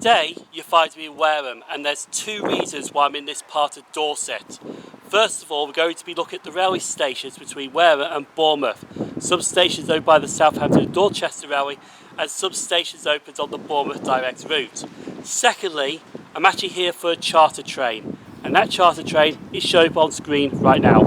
Today you find me in Wareham, and there's two reasons why I'm in this part of Dorset. First of all, we're going to be looking at the railway stations between Wareham and Bournemouth. Some stations owned by the Southampton and Dorchester Railway, and some stations opened on the Bournemouth direct route. Secondly, I'm actually here for a charter train, and that charter train is showing up on screen right now.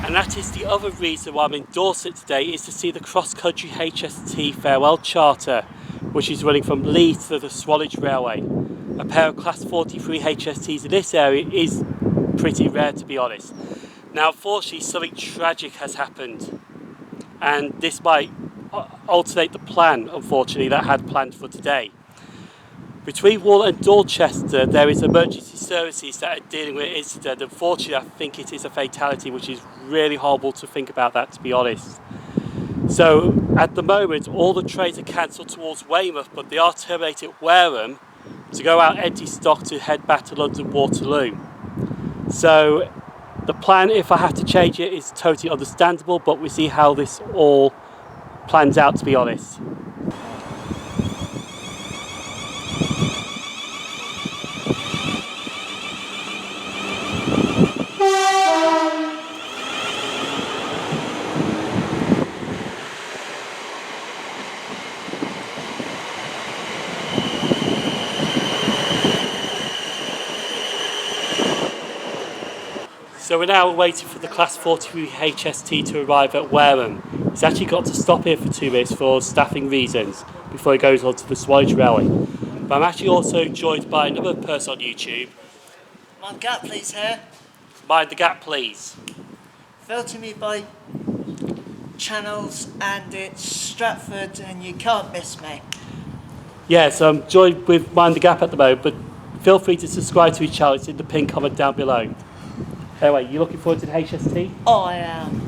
And that is the other reason why I'm in Dorset today, is to see the CrossCountry HST Farewell Charter, which is running from Leeds to the Swanage Railway. A pair of Class 43 HSTs in this area is pretty rare, to be honest. Now, unfortunately, something tragic has happened, and this might alternate the plan, unfortunately, that I had planned for today. Between Wool and Dorchester, there is emergency services that are dealing with an incident. Unfortunately, I think it is a fatality, which is really horrible to think about that, to be honest. So, at the moment, all the trains are cancelled towards Weymouth, but they are terminated at Wareham to go out empty stock to head back to London Waterloo. So, the plan, if I have to change it, is totally understandable, but we see how this all plans out, to be honest. So we're now waiting for the Class 43 HST to arrive at Wareham. It's actually got to stop here for 2 minutes for staffing reasons before it goes on to the Swanage Railway. But I'm actually also joined by another person on YouTube. Mind the gap, please, here. Mind the gap, please. Filter me by channels, and it's Stratford, and you can't miss me. Yeah, so I'm joined with Mind the Gap at the moment, but feel free to subscribe to his channel. It's in the pinned comment down below. Anyway, you looking forward to the HST? Oh, I am.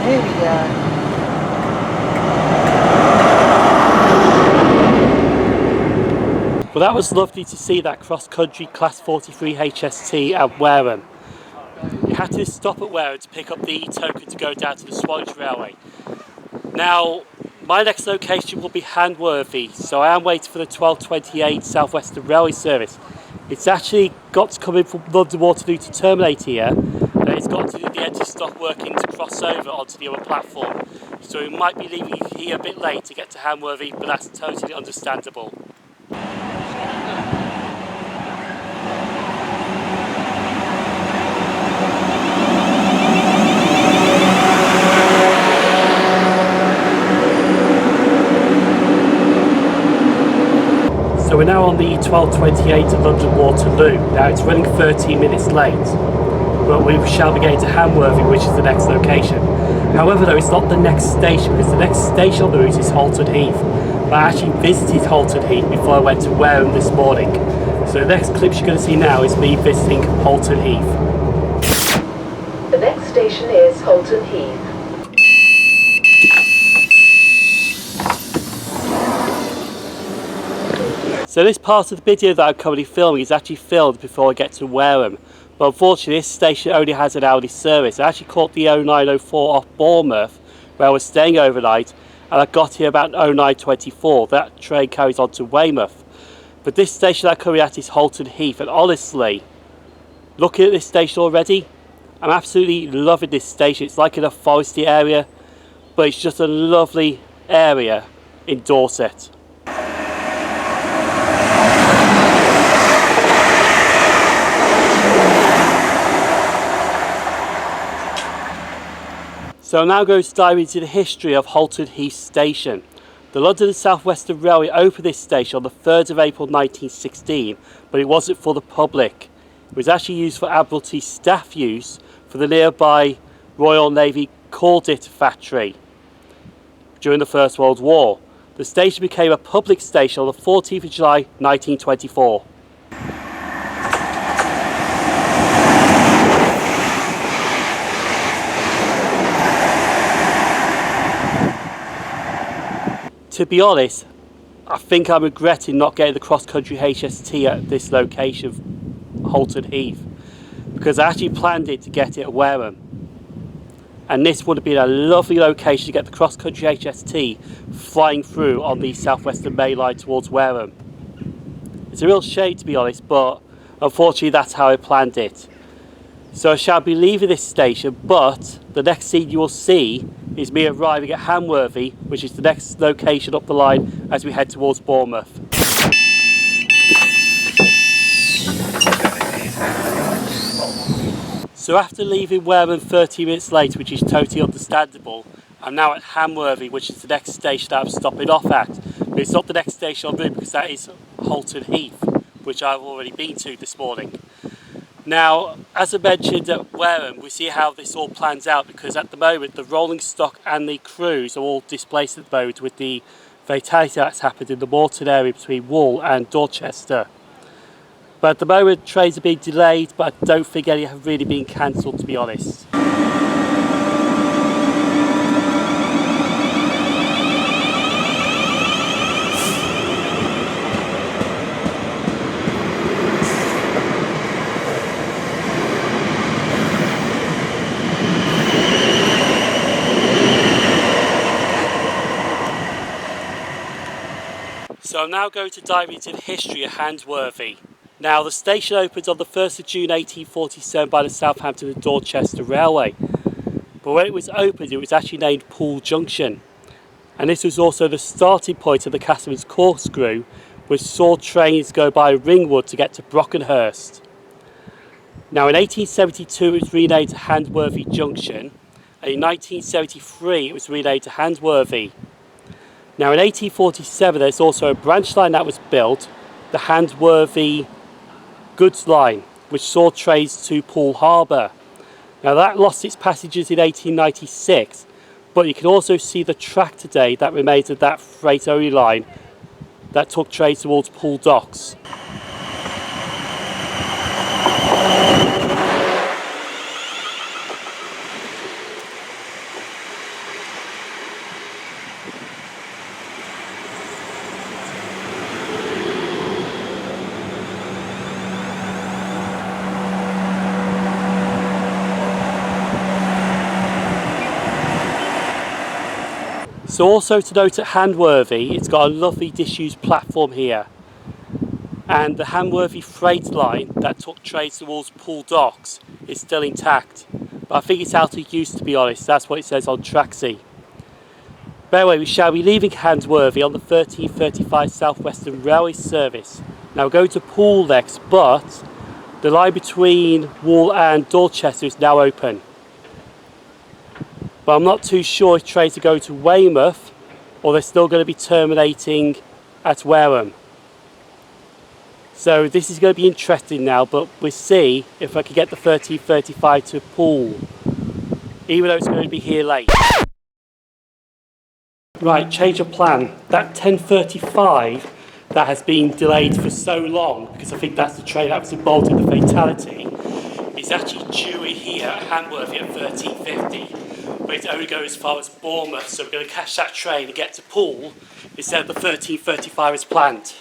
Here we go. Well, that was lovely to see that CrossCountry Class 43 HST at Wareham. You had to stop at Wareham to pick up the token to go down to the Swanage Railway. Now, my next location will be Hamworthy, so I am waiting for the 1228 South Western Railway service. It's actually got to come in from London Waterloo to terminate here, and it's got to do the empty stock working to cross over onto the other platform. So we might be leaving here a bit late to get to Hamworthy, but that's totally understandable. So we're now on the 1228 to London Waterloo. Now it's running 13 minutes late, but we shall be getting to Hamworthy, which is the next location. However though, it's not the next station, because the next station on the route is Holton Heath. But I actually visited Holton Heath before I went to Wareham this morning. So the next clip you're going to see now is me visiting Holton Heath. The next station is Holton Heath. So this part of the video that I'm currently filming is actually filmed before I get to Wareham. But unfortunately this station only has an hourly service. I actually caught the 0904 off Bournemouth, where I was staying overnight, and I got here about 0924. That train carries on to Weymouth. But this station I'm currently at is Holton Heath, and honestly, looking at this station already, I'm absolutely loving this station. It's like in a foresty area, but it's just a lovely area in Dorset. So I'm now going to dive into the history of Holton Heath Station. The London and South Western Railway opened this station on the 3rd of April 1916, but it wasn't for the public. It was actually used for Admiralty staff use for the nearby Royal Navy Cordet factory during the First World War. The station became a public station on the 14th of July 1924. To be honest, I think I'm regretting not getting the CrossCountry HST at this location, Holton Heath, because I actually planned it to get it at Wareham. And this would have been a lovely location to get the CrossCountry HST flying through on the South Western Main Line towards Wareham. It's a real shame, to be honest, but unfortunately that's how I planned it. So I shall be leaving this station, but the next scene you will see is me arriving at Hamworthy, which is the next location up the line as we head towards Bournemouth. So after leaving Wareham 30 minutes later, which is totally understandable, I'm now at Hamworthy, which is the next station that I'm stopping off at. But it's not the next station on route because that is Holton Heath, which I've already been to this morning. Now, as I mentioned at Wareham, we see how this all plans out because at the moment the rolling stock and the crews are all displaced at the moment with the fatality that's happened in the Morton area between Wool and Dorchester. But at the moment trains are being delayed, but I don't think any have really been cancelled, to be honest. So I'm now going to dive into the history of Hamworthy. Now the station opened on the 1st of June 1847 by the Southampton and Dorchester Railway. But when it was opened it was actually named Poole Junction. And this was also the starting point of the Castlemain's corkscrew, which saw trains go by Ringwood to get to Brockenhurst. Now in 1872 it was renamed to Hamworthy Junction, and in 1973 it was renamed to Hamworthy. Now in 1847 there's also a branch line that was built, the Hamworthy Goods Line, which saw trains to Poole Harbour. Now that lost its passengers in 1896, but you can also see the track today that remains of that freight only line that took trains towards Poole Docks. So also to note at Hamworthy, it's got a lovely disused platform here. And the Hamworthy freight line that took trains towards Poole Docks is still intact. But I think it's out of use, to be honest. That's what it says on Tracksy. But anyway, we shall be leaving Hamworthy on the 1335 South Western Railway service. Now we're going to Poole next, but the line between Wool and Dorchester is now open. But I'm not too sure if trains are going to Weymouth or they're still going to be terminating at Wareham. So this is going to be interesting now, but we'll see if I can get the 1335 to Poole, even though it's going to be here late. Right, change of plan. That 10:35 that has been delayed for so long, because I think that's the train that was involved in the fatality, is actually due here at Hamworthy at 13:50. But it only goes as far as Bournemouth, so we're going to catch that train and get to Poole instead of the 13:35 as planned.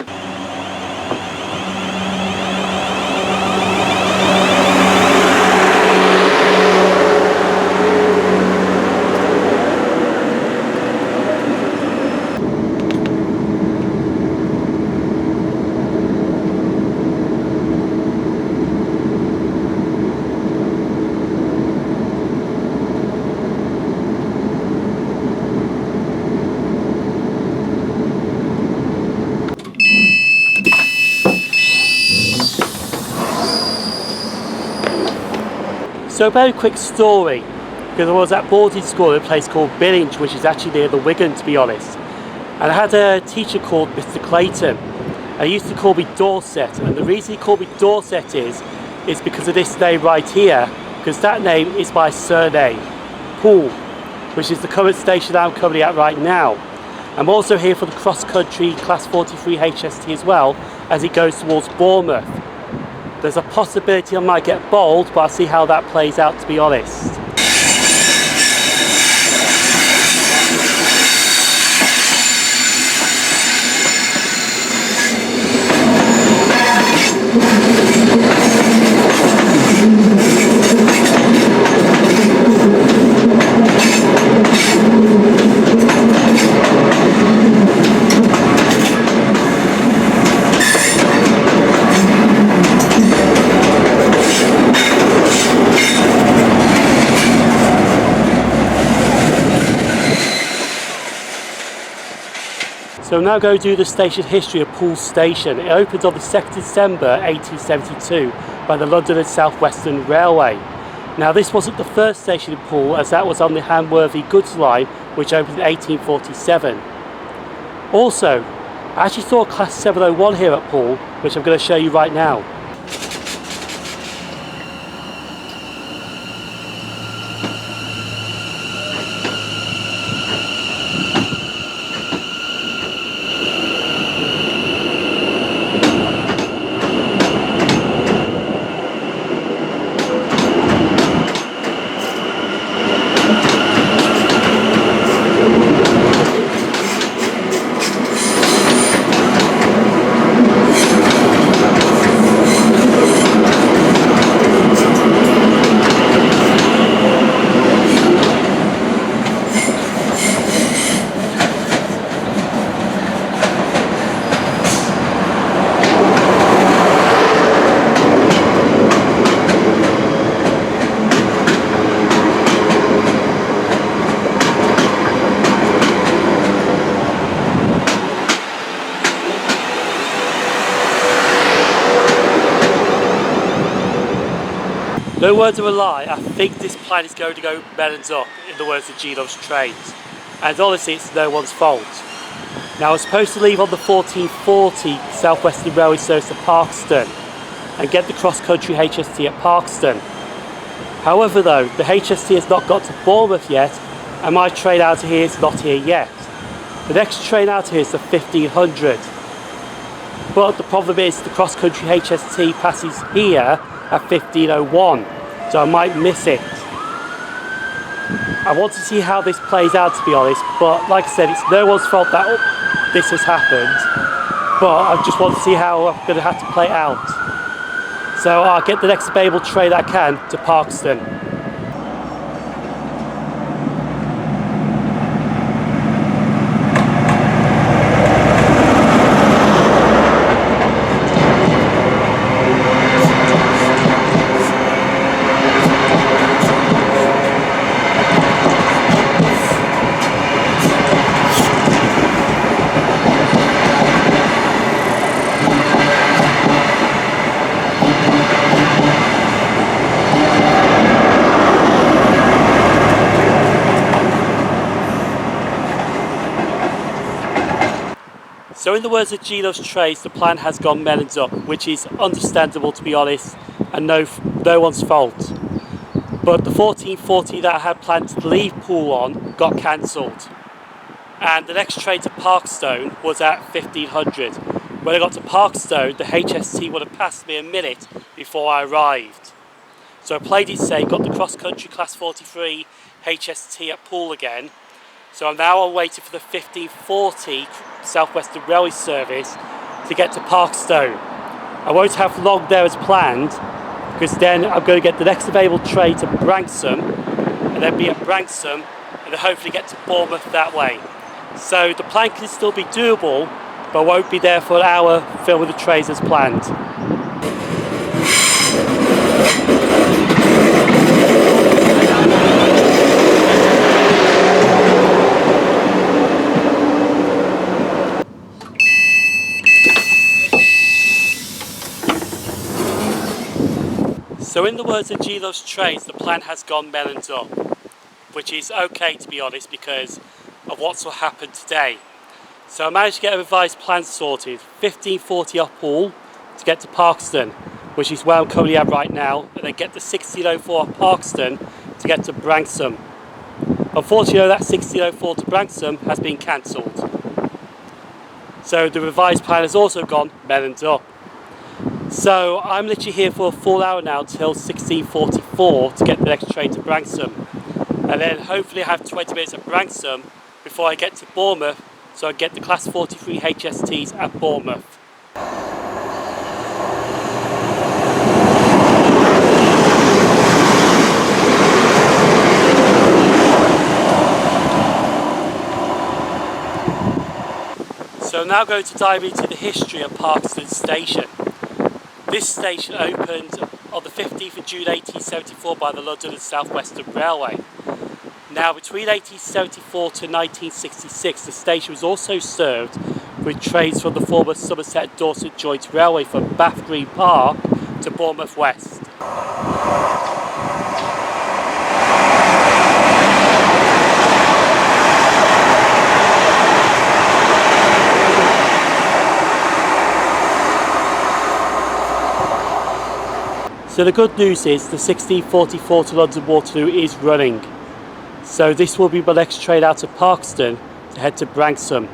So a very quick story. because I was at boarding school in a place called Billinge, which is actually near the Wigan, to be honest. And I had a teacher called Mr. Clayton, and he used to call me Dorset, and the reason he called me Dorset is because of this name right here, because that name is my surname, Poole, which is the current station I'm currently at right now. I'm also here for the CrossCountry Class 43 HST as well, as it goes towards Bournemouth. There's a possibility I might get bowled, but I'll see how that plays out, to be honest. So I'm now going to do the station history of Poole Station. It opened on the 2nd December 1872 by the London and South Western Railway. Now this wasn't the first station in Poole, as that was on the Hamworthy goods line, which opened in 1847. Also, I actually saw a Class 701 here at Poole, which I'm going to show you right now. No words of a lie, I think this plan is going to go melons up, in the words of Geno's Trains. And honestly, it's no one's fault. Now I was supposed to leave on the 1440 South Western Railway service to Parkstone and get the cross-country HST at Parkstone. However though, the HST has not got to Bournemouth yet, and my train out of here is not here yet. The next train out of here is the 1500. But the problem is the cross-country HST passes here at 1501, so I might miss it. I want to see how this plays out, to be honest, but like I said, it's no one's fault that this has happened, but I just want to see how I'm going to have to play it out. So I'll get the next available train I can to Parkstone. So in the words of Geno's Trains, the plan has gone melons up, which is understandable, to be honest, and no one's fault. But the 1440 that I had planned to leave Poole on got cancelled. And the next train to Parkstone was at 1500. When I got to Parkstone, the HST would have passed me a minute before I arrived. So I played it safe, got the cross-country Class 43 HST at Poole again. So I'm now waiting for the 1540 South Western Railway service to get to Parkstone. I won't have long there as planned, because then I'm going to get the next available train to Branksome, and then be at Branksome, and then hopefully get to Bournemouth that way. So the plan can still be doable, but I won't be there for an hour filming the trains as planned. So in the words of Geno's Trains, the plan has gone melons up. which is okay to be honest because of what's happened today. So I managed to get a revised plan sorted, 1540 off Poole to get to Parkstone, which is where I'm currently at right now, and then get the 1604 off Parkstone to get to Branksome. Unfortunately, that 1604 to Branksome has been cancelled. So the revised plan has also gone meloned up. So I'm literally here for a full hour now till 1644 to get the next train to Branksome. And then hopefully I have 20 minutes at Branksome before I get to Bournemouth, so I get the Class 43 HSTs at Bournemouth. So I'm now going to dive into the history of Parkstone Station. This station opened on the 15th of June 1874 by the London and South Western Railway. Now between 1874 to 1966 the station was also served with trains from the former Somerset Dorset Joint Railway from Bath Green Park to Bournemouth West. So the good news is the 1644 to London Waterloo is running. So this will be my next train out of Parkstone to head to Branksome.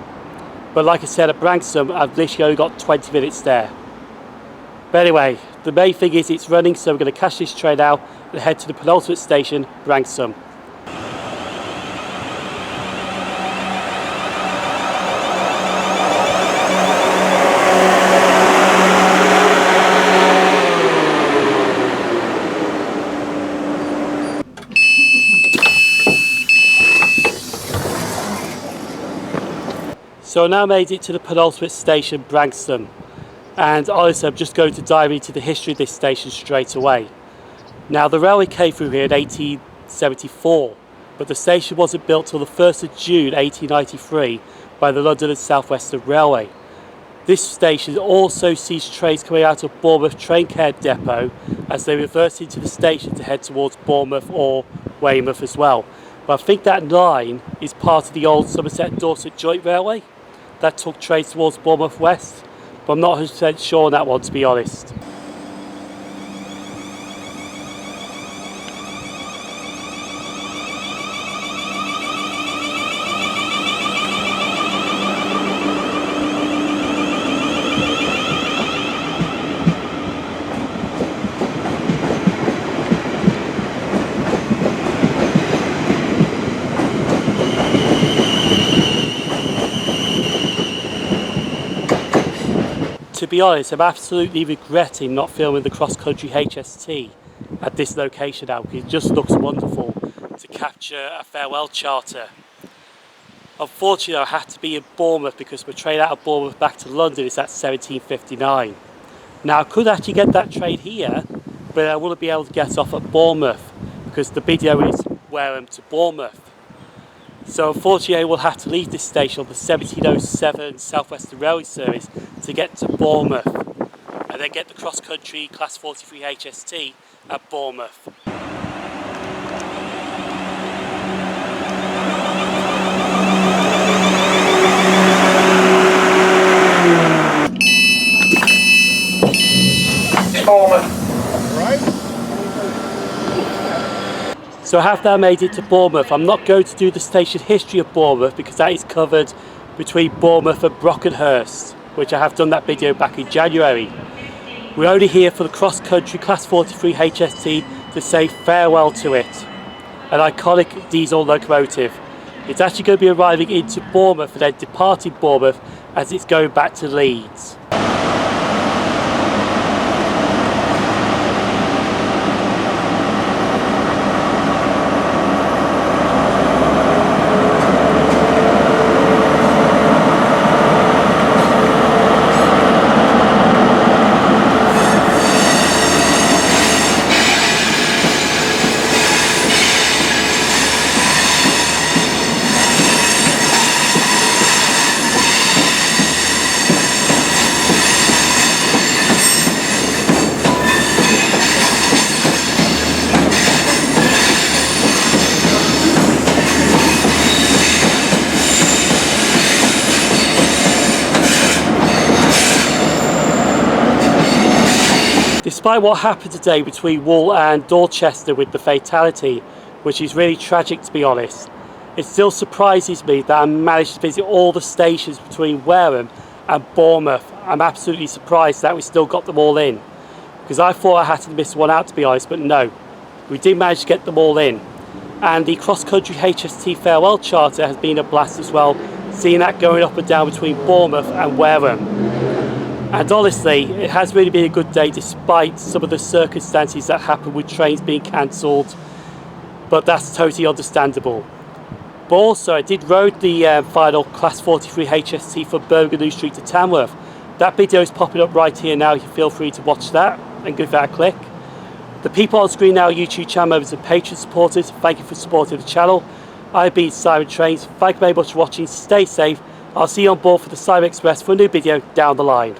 But like I said, at Branksome I've literally only got 20 minutes there. But anyway, the main thing is it's running, so I'm going to catch this train out and head to the penultimate station, Branksome. So I now made it to the penultimate station, Branksome, and honestly I'm just going to dive into the history of this station straight away. Now the railway came through here in 1874, but the station wasn't built till the 1st of June 1893 by the London and South Western Railway. This station also sees trains coming out of Bournemouth Train Care Depot as they reverse into the station to head towards Bournemouth or Weymouth as well. But I think that line is part of the old Somerset Dorset Joint Railway that took trains towards Bournemouth West, but I'm not 100% sure on that one, to be honest. To be honest, I'm absolutely regretting not filming the CrossCountry HST at this location now, because it just looks wonderful to capture a farewell charter. Unfortunately I had to be in Bournemouth because my train out of Bournemouth back to London is at 17:59. Now I could actually get that train here, but I wouldn't be able to get off at Bournemouth because the video is Wareham to Bournemouth. So unfortunately I will have to leave this station on the 1707 South Western Railway service to get to Bournemouth, and then get the CrossCountry Class 43 HST at Bournemouth. So I have now made it to Bournemouth. I'm not going to do the station history of Bournemouth because that is covered between Bournemouth and Brockenhurst, which I have done that video back in January. We're only here for the CrossCountry Class 43 HST to say farewell to it. An iconic diesel locomotive. It's actually going to be arriving into Bournemouth and then departing Bournemouth as it's going back to Leeds. despite what happened today between Wool and Dorchester with the fatality, which is really tragic to be honest, it still surprises me that I managed to visit all the stations between Wareham and Bournemouth. I'm absolutely surprised that we still got them all in, because I thought I had to miss one out to be honest, but no, we did manage to get them all in. And the CrossCountry HST Farewell Charter has been a blast as well, seeing that going up and down between Bournemouth and Wareham. And honestly, it has really been a good day despite some of the circumstances that happened with trains being cancelled, but that's totally understandable. But also I did road the final Class 43 HST from Birmingham New Street to Tamworth. That video is popping up right here now, you can feel free to watch that and give that a click. The people on screen now, YouTube channel members and Patreon supporters, thank you for supporting the channel. I've been SimOnTrains, thank you very much for watching, stay safe, I'll see you on board for the Cyber Express for a new video down the line.